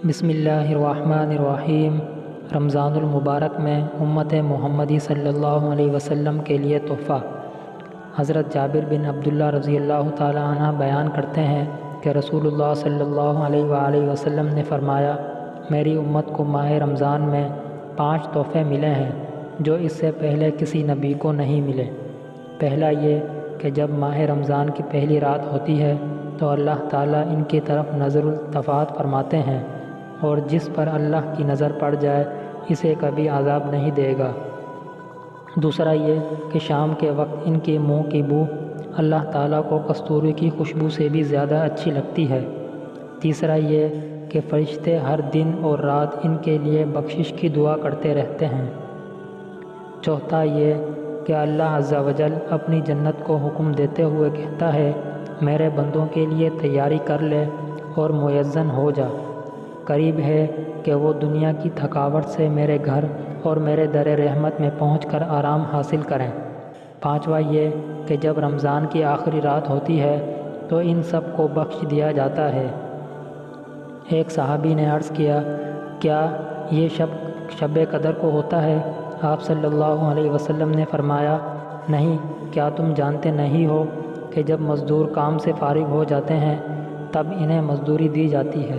بسم اللہ الرحمن الرحیم۔ رمضان المبارک میں امت محمدی صلی اللہ علیہ وسلم کے لیے تحفہ۔ حضرت جابر بن عبداللہ رضی اللہ تعالی عنہ بیان کرتے ہیں کہ رسول اللہ صلی اللہ علیہ وآلہ وسلم نے فرمایا، میری امت کو ماہ رمضان میں 5 تحفے ملے ہیں جو اس سے پہلے کسی نبی کو نہیں ملے۔ پہلا یہ کہ جب ماہ رمضان کی پہلی رات ہوتی ہے تو اللہ تعالیٰ ان کی طرف نظر التفات فرماتے ہیں، اور جس پر اللہ کی نظر پڑ جائے اسے کبھی عذاب نہیں دے گا۔ دوسرا یہ کہ شام کے وقت ان کے منہ کی بو اللہ تعالیٰ کو کستوری کی خوشبو سے بھی زیادہ اچھی لگتی ہے۔ تیسرا یہ کہ فرشتے ہر دن اور رات ان کے لیے بخشش کی دعا کرتے رہتے ہیں۔ چوتھا یہ کہ اللہ عز و جل اپنی جنت کو حکم دیتے ہوئے کہتا ہے، میرے بندوں کے لیے تیاری کر لے اور معزن ہو جا، قریب ہے کہ وہ دنیا کی تھکاوٹ سے میرے گھر اور میرے در رحمت میں پہنچ کر آرام حاصل کریں۔ پانچواں یہ کہ جب رمضان کی آخری رات ہوتی ہے تو ان سب کو بخش دیا جاتا ہے۔ ایک صحابی نے عرض کیا، کیا یہ شب قدر کو ہوتا ہے؟ آپ صلی اللہ علیہ وسلم نے فرمایا، نہیں، کیا تم جانتے نہیں ہو کہ جب مزدور کام سے فارغ ہو جاتے ہیں تب انہیں مزدوری دی جاتی ہے۔